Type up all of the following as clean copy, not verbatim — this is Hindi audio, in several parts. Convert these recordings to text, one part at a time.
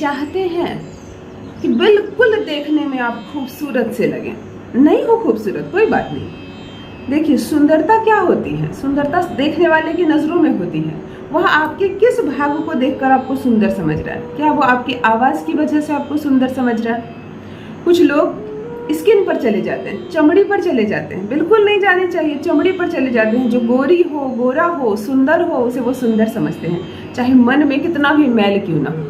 चाहते हैं कि बिल्कुल देखने में आप खूबसूरत से लगें, नहीं हो खूबसूरत कोई बात नहीं। देखिए सुंदरता क्या होती है, सुंदरता देखने वाले की नजरों में होती है। वह आपके किस भाग को देखकर आपको सुंदर समझ रहा है। क्या वो आपकी आवाज की वजह से आपको सुंदर समझ रहा है? कुछ लोग स्किन पर चले जाते हैं, चमड़ी पर चले जाते हैं, बिल्कुल नहीं जाने चाहिए, चमड़ी पर चले जाते हैं। जो गोरी हो, गोरा हो, सुंदर हो, उसे वो सुंदर समझते हैं, चाहे मन में कितना भी मैल क्यों ना हो।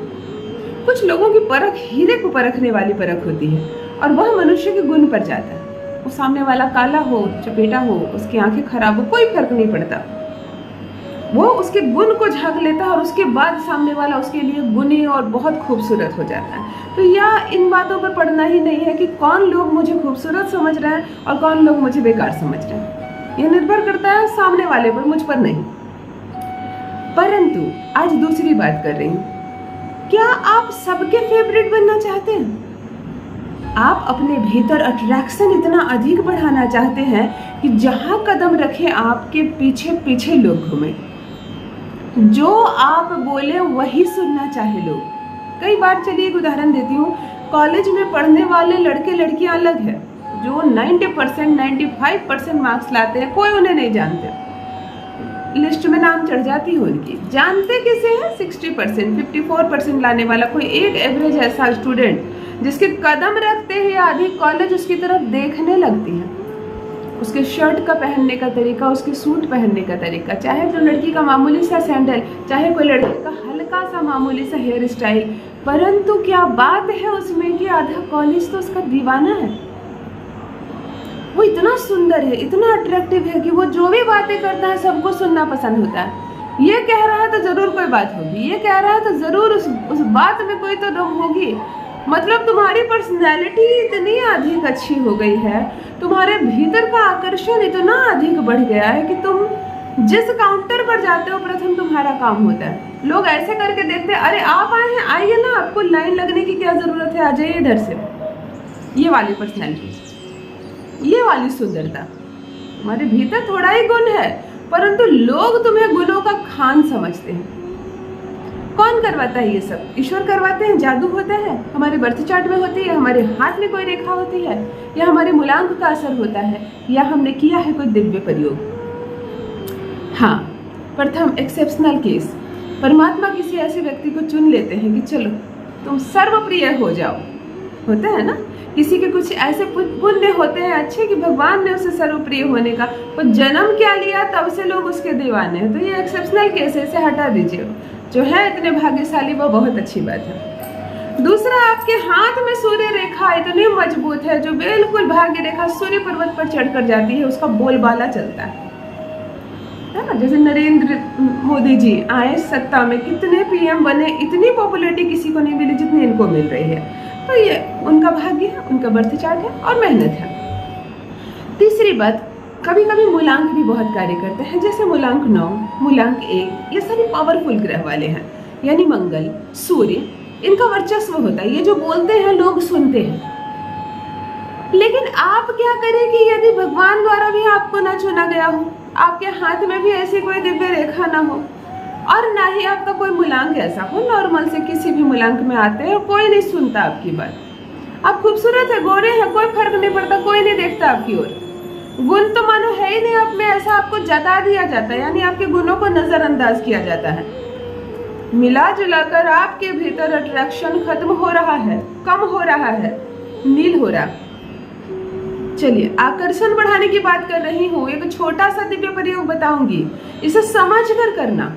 कुछ लोगों की परख हीरे को परखने वाली परख होती है और वह मनुष्य के गुण पर जाता है। वो सामने वाला काला हो, चपेटा हो, उसकी आंखें खराब हो, कोई फर्क नहीं पड़ता। वो उसके गुण को झांक लेता है और उसके बाद सामने वाला उसके लिए गुणी और बहुत खूबसूरत हो जाता है। तो यह इन बातों पर पड़ना ही नहीं है कि कौन लोग मुझे खूबसूरत समझ रहे हैं और कौन लोग मुझे बेकार समझ रहे हैं। यह निर्भर करता है सामने वाले पर, मुझ पर नहीं। परंतु आज दूसरी बात कर रही हूँ, क्या आप सबके फेवरेट बनना चाहते हैं? आप अपने भीतर अट्रैक्शन इतना अधिक बढ़ाना चाहते हैं कि जहां कदम रखे आपके पीछे पीछे लोग घूमें, जो आप बोले वही सुनना चाहे लोग। कई बार, चलिए एक उदाहरण देती हूँ, कॉलेज में पढ़ने वाले लड़के लड़कियां अलग है। जो 90% 95% मार्क्स लाते हैं, कोई उन्हें नहीं जानते, लिस्ट में नाम चढ़ जाती है उनकी। जानते किसे हैं? 60% 54% लाने वाला कोई एक एवरेज ऐसा स्टूडेंट जिसके कदम रखते ही आधी कॉलेज उसकी तरफ देखने लगती है। उसके शर्ट का पहनने का तरीका, उसके सूट पहनने का तरीका, चाहे जो लड़की का मामूली सा सैंडल, चाहे कोई लड़की का हल्का सा मामूली सा हेयर स्टाइल, परंतु क्या बात है उसमें कि आधा कॉलेज तो उसका दीवाना है। वो इतना सुंदर है, इतना अट्रैक्टिव है कि वो जो भी बातें करता है सबको सुनना पसंद होता है। ये कह रहा है तो जरूर कोई बात होगी, ये कह रहा है तो जरूर उस बात में कोई तो दम होगी। मतलब तुम्हारी पर्सनैलिटी इतनी अधिक अच्छी हो गई है, तुम्हारे भीतर का आकर्षण इतना अधिक बढ़ गया है कि तुम जिस काउंटर पर जाते हो प्रथम तुम्हारा काम होता है। लोग ऐसे करके देखते हैं, अरे आप आए हैं, आइए ना, आपको लाइन लगने की क्या जरूरत है, आ जाइए इधर से। ये वाली पर्सनैलिटी, ये वाली सुंदरता, तुम्हारे भीतर थोड़ा ही गुण है परंतु लोग तुम्हें गुणों का खान समझते हैं। कौन करवाता है ये सब? ईश्वर करवाते हैं, जादू होता है, हमारे बर्थ चार्ट में होती है, हमारे हाथ में कोई रेखा होती है, या हमारे मूलांक का असर होता है, या हमने किया है कोई दिव्य प्रयोग। हाँ, प्रथम एक्सेप्शनल केस, परमात्मा किसी ऐसे व्यक्ति को चुन लेते हैं कि चलो तुम सर्वप्रिय हो जाओ। होता है ना, किसी के कुछ ऐसे पुण्य होते हैं अच्छे कि भगवान ने उसे सर्वप्रिय होने का वो जन्म क्या लिया, तब से लोग उसके दीवाने हैं। तो ये एक्सेप्शनल केस है, इसे हटा दीजिए। जो है इतने भाग्यशाली, वो बहुत अच्छी बात है। दूसरा, आपके हाथ में सूर्य रेखा इतनी मजबूत है, जो बिल्कुल भाग्य रेखा सूर्य पर्वत पर चढ़कर जाती है, उसका बोलबाला चलता है ना। जैसे नरेंद्र मोदी जी आए सत्ता में, कितने पीएम बने, इतनी पॉपुलैरिटी किसी को नहीं मिली जितनी इनको मिल रही है। तो ये उनका भाग्य है, उनका बर्थ चार्ट है और मेहनत है। तीसरी बात, कभी कभी मूलांक भी बहुत कार्य करते हैं। जैसे मूलांक 9, मूलांक 1, ये सारे पावरफुल ग्रह वाले हैं, यानी मंगल, सूर्य, इनका वर्चस्व होता है। ये जो बोलते हैं लोग सुनते हैं। लेकिन आप क्या करें कि यदि भगवान द्वारा भी आपको ना चुना गया हो, आपके हाथ में भी ऐसी कोई दिव्य रेखा ना हो, और ना ही आपका कोई मूलांक ऐसा हो, नॉर्मल से किसी भी मूलांक में आते हैं और कोई नहीं सुनता आपकी बात। आप खूबसूरत है, गोरे हैं, कोई फर्क नहीं पड़ता, कोई नहीं देखता आपकी ओर। गुण तो मानो है ही नहीं आप में, ऐसा आपको जता दिया जाता है, यानी आपके गुणों को नजरअंदाज किया जाता है। मिला जुलाकर आपके भीतर अट्रैक्शन खत्म हो रहा है, कम हो रहा है, नील हो रहा। चलिए, आकर्षण बढ़ाने की बात कर रही हूँ। एक छोटा सा दिव्य प्रयोग बताऊंगी, इसे समझ कर करना।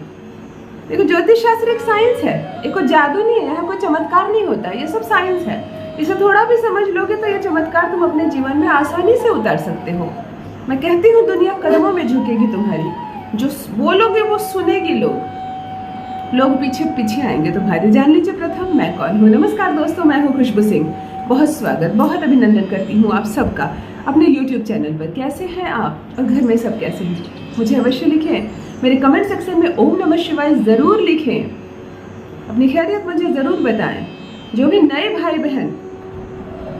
देखो, ज्योतिष शास्त्र एक साइंस है, एक कोई जादू नहीं है, यहाँ कोई चमत्कार नहीं होता, ये सब साइंस है। इसे थोड़ा भी समझ लोगे तो ये चमत्कार तुम अपने जीवन में आसानी से उतार सकते हो। मैं कहती हूँ दुनिया कदमों में झुकेगी तुम्हारी, जो बोलोगे वो सुनेगी, लोग पीछे पीछे आएंगे तुम्हारे। जान लीजिए प्रथम मैं कौन हूँ। नमस्कार दोस्तों, मैं हूँ खुशबू सिंह। बहुत स्वागत, बहुत अभिनंदन करती हूँ आप सबका अपने YouTube चैनल पर। कैसे हैं आप और घर में सब कैसे हैं? मुझे अवश्य लिखें, मेरे कमेंट सेक्शन में ओम नमः शिवाय ज़रूर लिखें, अपनी खैरियत मुझे ज़रूर बताएं। जो भी नए भाई बहन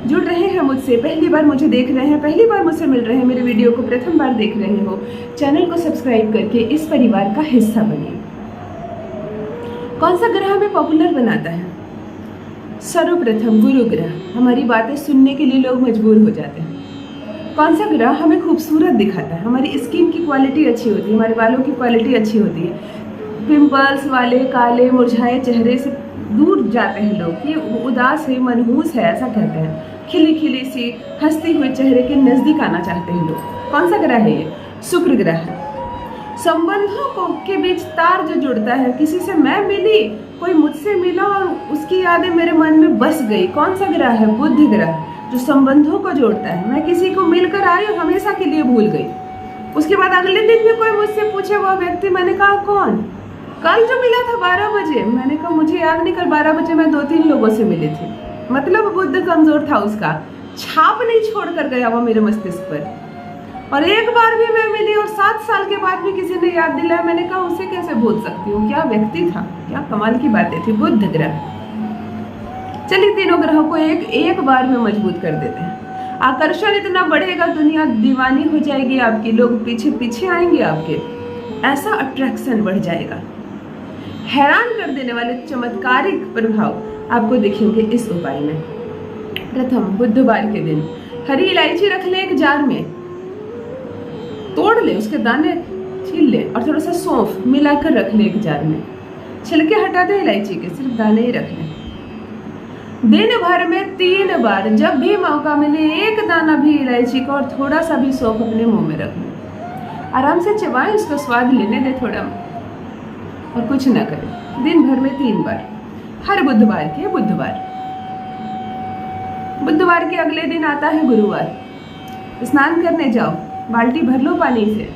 जुड़ रहे हैं मुझसे, पहली बार मुझे देख रहे हैं, पहली बार मुझसे मिल रहे हैं, मेरे वीडियो को प्रथम बार देख रहे हो, चैनल को सब्सक्राइब करके इस परिवार का हिस्सा बनिए। कौन सा ग्रह हमें पॉपुलर बनाता है? सर्वप्रथम गुरु ग्रह, हमारी बातें सुनने के लिए लोग मजबूर हो जाते हैं। कौन सा ग्रह हमें खूबसूरत दिखाता है, हमारी स्किन की क्वालिटी अच्छी होती है, हमारे बालों की क्वालिटी अच्छी होती है, पिंपल्स वाले काले मुरझाए चेहरे से दूर जाते हैं लोग, ये उदास है मनहूस है ऐसा कहते हैं, खिली खिली सी हंसती हुई चेहरे के नज़दीक आना चाहते हैं लोग। कौन सा ग्रह है ये? शुक्र ग्रह है। संबंधों को के बीच तार जो जुड़ता है, किसी से मैं मिली, कोई मुझसे मिला और उसकी यादें मेरे मन में बस गई। कौन सा ग्रह है? बुध ग्रह, जो संबंधों को जोड़ता है। मैं किसी को मिलकर आई और हमेशा के लिए भूल गई, उसके बाद अगले दिन भी कोई मुझसे पूछे वह व्यक्ति, मैंने कहा कौन? कल जो मिला था 12 बजे, मैंने कहा मुझे याद नहीं, कल 12 बजे मैं 2-3 लोगों से मिली थी। मतलब बुध कमजोर था, उसका छाप नहीं छोड़ कर गया वो मेरे मस्तिष्क पर। और एक बार भी मैं मिली और 7 साल के बाद भी किसी ने याद दिलाया, मैंने कहा उसे कैसे भूल सकती हूँ, क्या व्यक्ति था, क्या कमाल की बातें थी। बुध ग्रह। चलिए तीनों ग्रहों को एक बार में मजबूत कर देते हैं। आकर्षण इतना बढ़ेगा, दुनिया दीवानी हो जाएगी आपकी, लोग पीछे पीछे आएंगे आपके, ऐसा अट्रैक्शन बढ़ जाएगा। हैरान कर देने वाले चमत्कारिक प्रभाव आपको दिखेंगे इस उपाय में। प्रथम, बुधवार के दिन हरी इलायची रख ले एक जार में, तोड़ ले, उसके दाने छील ले और थोड़ा सा सौंफ मिलाकर रख ले एक जार में। छिलके हटा दे इलायची के, सिर्फ दाने ही रख ले। दिन भर में 3 बार जब भी मौका मिले एक दाना भी इलायची का और थोड़ा सा भी सौंफ अपने मुंह में रख ले। आराम से चबाएं, उसका स्वाद लेने दे थोड़ा, और कुछ ना करें। दिन भर में 3 बार, हर बुधवार के बुधवार के अगले दिन आता है गुरुवार। स्नान करने जाओ, बाल्टी भर लो पानी से,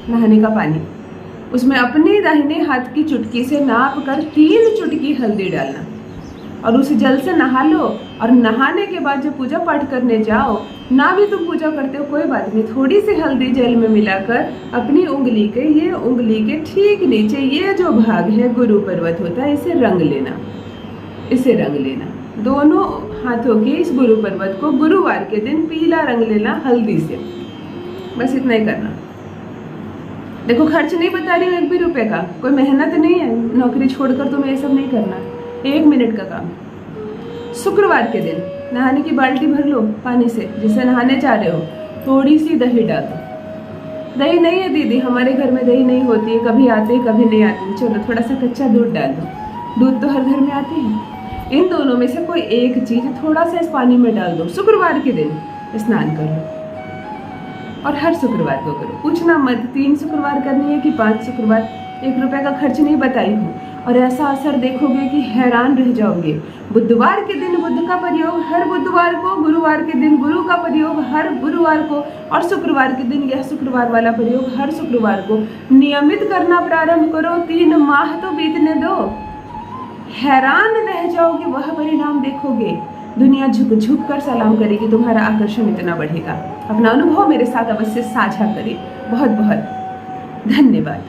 नहाने का पानी, उसमें अपने दाहिने हाथ की चुटकी से नाप कर 3 चुटकी हल्दी डालना और उस जल से नहा लो। और नहाने के बाद जब पूजा पाठ करने जाओ, ना भी तुम पूजा करते हो कोई बात नहीं, थोड़ी सी हल्दी जल में मिलाकर अपनी उंगली के ठीक नीचे ये जो भाग है गुरु पर्वत होता है, इसे रंग लेना। दोनों हाथों के इस गुरु पर्वत को गुरुवार के दिन पीला रंग लेना हल्दी से। बस इतना ही करना। देखो खर्च नहीं बता रही हूँ 1 भी रुपए का, कोई मेहनत नहीं है, नौकरी छोड़कर तुम्हें ये सब नहीं करना, 1 मिनट का काम। शुक्रवार के दिन नहाने की बाल्टी भर लो पानी से, जिससे नहाने जा रहे हो, थोड़ी सी दही डाल दो। दही नहीं है दीदी, हमारे घर में दही नहीं होती है, कभी आती है कभी नहीं आती, चलो थोड़ा सा कच्चा दूध डाल दो, दूध तो हर घर में आती है। इन दोनों में से कोई एक चीज थोड़ा सा इस पानी में डाल दो, शुक्रवार के दिन स्नान कर लो और हर शुक्रवार को करो। पूछना मत 3 शुक्रवार करनी है कि 5 शुक्रवार, 1 रुपए का खर्च नहीं बताई हूँ, और ऐसा असर देखोगे कि हैरान रह जाओगे। बुधवार के दिन बुध का प्रयोग हर बुधवार को, गुरुवार के दिन गुरु का प्रयोग हर गुरुवार को, और शुक्रवार के दिन यह शुक्रवार वाला प्रयोग हर शुक्रवार को नियमित करना प्रारंभ करो। 3 माह तो बीतने दो, हैरान रह जाओगे, वह परिणाम देखोगे। दुनिया झुक झुक कर सलाम करेगी, तुम्हारा आकर्षण इतना बढ़ेगा। अपना अनुभव मेरे साथ अवश्य साझा करें। बहुत बहुत धन्यवाद।